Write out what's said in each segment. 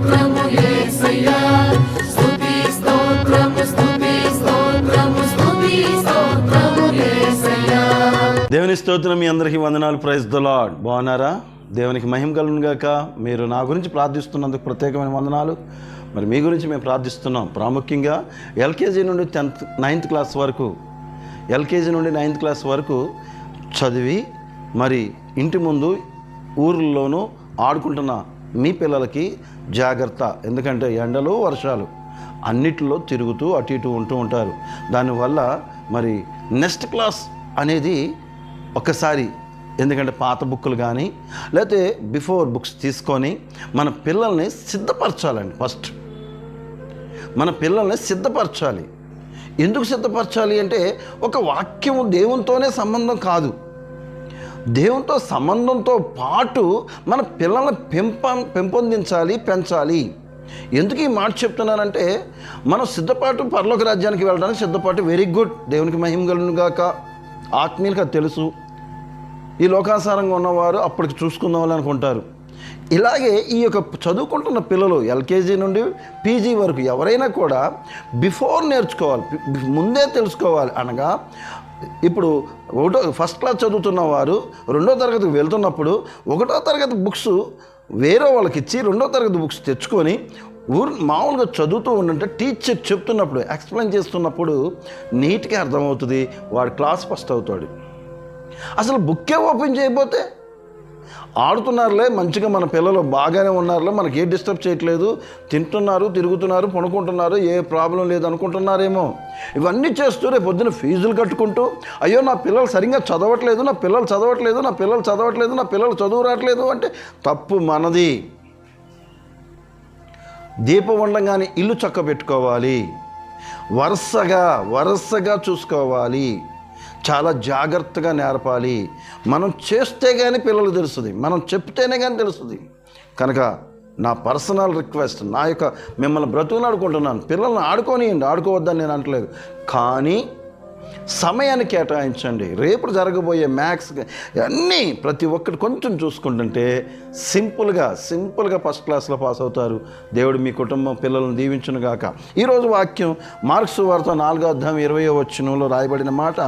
స్తోత్రము యేసయ్యా స్తుతి స్తోత్రము స్తుతి స్తోత్రము స్తుతి స్తోత్రము యేసయ్యా. దేవుని స్తోత్రం. మీ అందరికీ వందనాలు. Praise the lord. బాగున్నారా? దేవునికి మహిమ కలుగును గాక. మీరు నా గురించి ప్రార్థిస్తున్నందుకు ప్రత్యేకమైన వందనాలు. మరి మీ గురించి మేము ప్రార్థిస్తున్నాం. ప్రాముఖ్యంగా ఎల్కేజీ నుండి 9th క్లాస్ వరకు, ఎల్కేజీ నుండి 9th క్లాస్ వరకు చదివి మరి ఇంటి ముందు ఊర్లలోనూ ఆడుకుంటున్న మీ పిల్లలకి జాగ్రత్త. ఎందుకంటే ఎండలు వర్షాలు అన్నిటిలో తిరుగుతూ అటు ఇటు ఉంటూ ఉంటారు. దానివల్ల మరి నెక్స్ట్ క్లాస్ అనేది ఒక్కసారి, ఎందుకంటే పాత బుక్కులు కానీ లేకపోతే బిఫోర్ బుక్స్ తీసుకొని మన పిల్లల్ని సిద్ధపరచాలండి. ఫస్ట్ మన పిల్లల్ని సిద్ధపరచాలి. ఎందుకు సిద్ధపరచాలి అంటే ఒక వాక్యము దేవునితోనే సంబంధం కాదు, దేవునితో సంబంధంతో పాటు మన పిల్లల్ని పెంపొందించాలి, పెంచాలి. ఎందుకు ఈ మాట చెప్తున్నానంటే మనం సిద్ధపాటు పరలోక రాజ్యానికి వెళ్ళడానికి సిద్ధపాటు వెరీ గుడ్. దేవునికి మహిమ కలుగును గాక. ఆత్మీయులకు అది తెలుసు. ఈ లోకాసారంగా ఉన్నవారు అప్పటికి చూసుకుందామని అనుకుంటారు. ఇలాగే ఈ యొక్క చదువుకుంటున్న పిల్లలు ఎల్కేజీ నుండి పీజీ వరకు ఎవరైనా కూడా బిఫోర్ నేర్చుకోవాలి, ముందే తెలుసుకోవాలి. అనగా ఇప్పుడు ఫస్ట్ క్లాస్ చదువుతున్న వారు 2వ తరగతికి వెళ్తున్నప్పుడు 1వ తరగతి బుక్స్ వేరే వాళ్ళకి ఇచ్చి 2వ తరగతి బుక్స్ తెచ్చుకొని మామూలుగా చదువుతూ ఉండంటే టీచర్ చెప్తున్నప్పుడు ఎక్స్ప్లెయిన్ చేస్తున్నప్పుడు నీట్గా అర్థమవుతుంది. వాడు క్లాస్ ఫస్ట్ అవుతాడు. అసలు బుక్కే ఓపెన్ చేయకపోతే ఆడుతున్నారులే, మంచిగా మన పిల్లలు బాగానే ఉన్నారులే, మనకి ఏ డిస్టర్బ్ చేయట్లేదు, తింటున్నారు, తిరుగుతున్నారు, పడుకుంటున్నారు, ఏ ప్రాబ్లం లేదు అనుకుంటున్నారేమో. ఇవన్నీ చేస్తూ రేపు పొద్దున్న ఫీజులు కట్టుకుంటూ అయ్యో నా పిల్లలు సరిగ్గా చదవట్లేదు, నా పిల్లలు చదవట్లేదు, నా పిల్లలు చదవట్లేదు, నా పిల్లలు చదువు రావట్లేదు అంటే తప్పు మనది. దీపం ఉండగానే ఇల్లు చక్క పెట్టుకోవాలి, వరుసగా చూసుకోవాలి, చాలా జాగ్రత్తగా నేర్పాలి. మనం చేస్తే కానీ పిల్లలు తెలుస్తుంది, మనం చెప్తేనే కానీ తెలుస్తుంది. కనుక నా పర్సనల్ రిక్వెస్ట్, నా యొక్క మిమ్మల్ని బ్రతుకులాడుకుంటున్నాను, పిల్లల్ని ఆడుకోనియండి, ఆడుకోవద్దని నేను అనట్లేదు, కానీ సమయాన్ని కేటాయించండి. రేపు జరగబోయే మ్యాథ్స్ అన్నీ ప్రతి ఒక్కటి కొంచెం చూసుకుంటుంటే సింపుల్గా ఫస్ట్ క్లాస్లో పాస్ అవుతారు. దేవుడు మీ కుటుంబం పిల్లలను దీవించును గాక. ఈరోజు వాక్యం మార్కు సువార్త 4వ వచనంలో రాయబడిన మాట,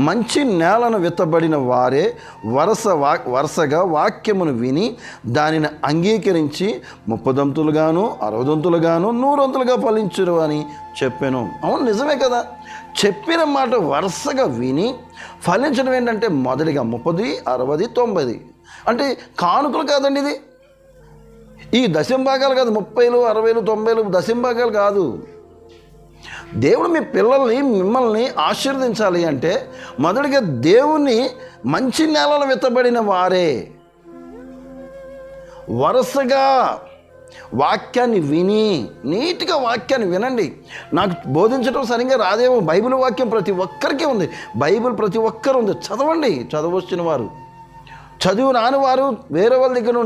మంచి నేలను విత్తబడిన వారే వరుసగా వాక్యమును విని దానిని అంగీకరించి 30 దంతులుగాను 60 దంతులుగాను 100 దంతులుగా ఫలించురు అని చెప్పాను. అవును, నిజమే కదా. చెప్పిన మాట వరుసగా విని ఫలించడం ఏంటంటే మొదటిగా 30, 60, 90 అంటే కానుకలు కాదండి. ఇది ఈ దశంభాగాలు కాదు, 30, 60, 90 దశంభాగాలు కాదు. దేవుడు మీ పిల్లల్ని మిమ్మల్ని ఆశీర్వదించాలి అంటే మొదటిగా దేవుని మంచి నేలలో విత్తబడిన వారే వరుసగా వాక్యాన్ని విని, నీట్గా వాక్యాన్ని వినండి. నాకు బోధించడం సరిగ్గా రాదేమో, బైబిల్ వాక్యం ప్రతి ఒక్కరికి ఉంది, బైబిల్ ప్రతి ఒక్కరు ఉంది. చదవండి, చదవచ్చిన వారు, చదువు రాని వారు వేరే వాళ్ళ దగ్గర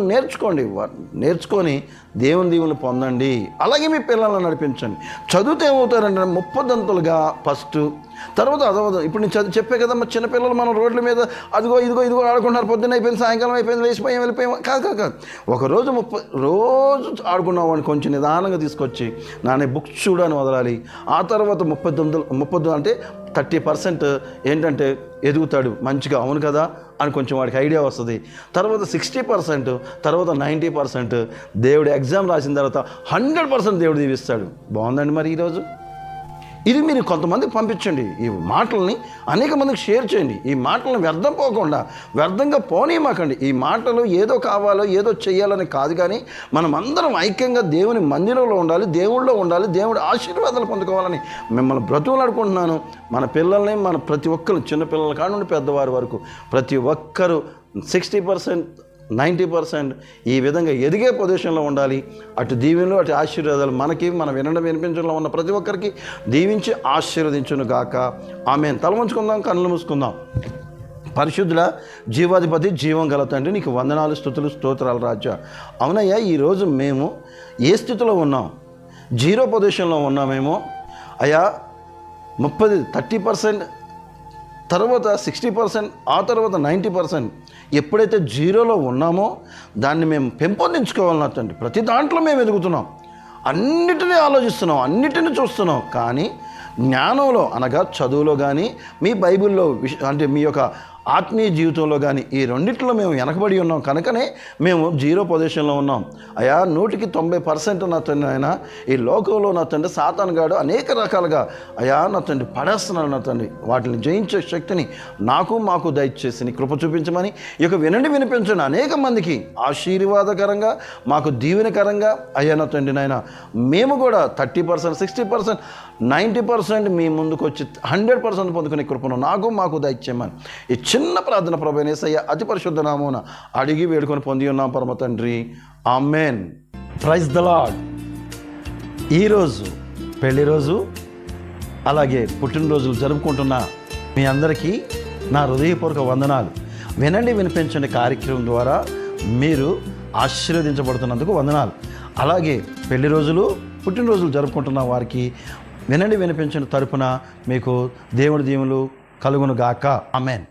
నేర్చుకొని దేవుని దీవుని పొందండి. అలాగే మీ పిల్లలను నడిపించండి. చదివితే ఏమవుతారంటే 30 దంతులుగా ఫస్ట్, తర్వాత ఇప్పుడు నేను చెప్పే కదా, మా చిన్నపిల్లలు మనం రోడ్ల మీద అదిగో ఇదిగో ఆడుకుంటున్నారు, పొద్దున్న అయిపోయింది, సాయంకాలం అయిపోయింది, వెళ్ళిపోయాం. కాదు. ఒకరోజు 30 రోజు ఆడుకున్నామని కొంచెం నిదానంగా తీసుకొచ్చి నానే బుక్స్ చూడని వదలాలి. ఆ తర్వాత 30 అంటే 30% ఏంటంటే ఎదుగుతాడు మంచిగా, అవును కదా అని కొంచెం వాడికి ఐడియా వస్తుంది. తర్వాత 60%, తర్వాత 90%. దేవుడు ఎగ్జామ్ రాసిన తర్వాత 100% దేవుడు దీవిస్తాడు. బాగుందండి. మరి ఈరోజు ఇది మీరు కొంతమందికి పంపించండి. ఈ మాటల్ని అనేక మందికి షేర్ చేయండి. ఈ మాటలను వ్యర్థంగా పోనీయమాకండి. ఈ మాటలు ఏదో కావాలో ఏదో చేయాలని కాదు, కానీ మనం అందరం ఐక్యంగా దేవుని మందిరంలో ఉండాలి, దేవుళ్ళో ఉండాలి, దేవుడి ఆశీర్వాదాలు పొందుకోవాలని మిమ్మల్ని బ్రతుకులాడుకుంటున్నాను. మన పిల్లల్ని, మన ప్రతి ఒక్కరు, చిన్నపిల్లల కాడ నుండి పెద్దవారి వరకు ప్రతి ఒక్కరూ 60%, 90% ఈ విధంగా ఎదిగే పొజిషన్లో ఉండాలి. అటు దీవెనలు, అటు ఆశీర్వాదాలు మనకి, మన వినిపించడంలో ఉన్న ప్రతి ఒక్కరికి దీవించి ఆశీర్వదించును గాక. ఆమేన్. తల ఉంచుకుందాం, కన్నులు మూసుకుందాం. పరిశుద్ధుల జీవాధిపతి, జీవం గల తండ్రి, నీకు వందనాలు, స్తుతులు, స్తోత్రాలు రాజా. అవునయ్యా, ఈరోజు మేము ఏ స్థితిలో ఉన్నాం? 0 పొజిషన్లో ఉన్నామేమో అయ్యా. 30% తర్వాత 60%, ఆ తర్వాత 90%. ఎప్పుడైతే జీరోలో ఉన్నామో దాన్ని మేము పెంపొందించుకోవాలన్నా తండ్రి. ప్రతి దాంట్లో మేము ఎదుగుతున్నాం, అన్నిటినీ ఆలోచిస్తున్నాం, అన్నిటిని చూస్తున్నాం. కానీ జ్ఞానంలో అనగా చదువులో కానీ మీ బైబిల్లో అంటే మీ యొక్క ఆత్మీయ జీవితంలో కానీ ఈ రెండిట్లో మేము వెనకబడి ఉన్నాం కనుకనే మేము జీరో పొజిషన్లో ఉన్నాం. అయా 100% నా తండ్రి ఆయన ఈ లోకంలో నా తండ్రి సాతాను గాడు అనేక రకాలుగా అయా నా తండ్రి పడేస్తున్నాడు నా తండ్రి. వాటిని జయించే శక్తిని మాకు దయచేసి నీ కృప చూపించమని ఈ యొక్క వినిపించండి అనేక మందికి ఆశీర్వాదకరంగా మాకు దీవెనకరంగా అయ్యా నా తండ్రి నాయన మేము కూడా 30%, 60%, 90% మీ ముందుకు వచ్చి 100% పొందుకునే కృపను మాకు దయచేయమని ఈ చిన్న ప్రార్థన ప్రభువైన యేసయ్య అతి పరిశుద్ధ నామమున అడిగి వేడుకొని పొంది ఉన్నాం పరమ తండ్రి, ఆమేన్. Praise the lord. ఈరోజు పెళ్లి రోజు అలాగే పుట్టినరోజులు జరుపుకుంటున్న మీ అందరికీ నా హృదయపూర్వక వందనాలు. వినిపించండి కార్యక్రమం ద్వారా మీరు ఆశీర్వదించబడుతున్నందుకు వందనాలు. అలాగే పెళ్లి రోజులు పుట్టినరోజులు జరుపుకుంటున్న వారికి వినిపించండి తరపున మీకు దేవుడి దీవెనలు కలుగును గాక. ఆమేన్.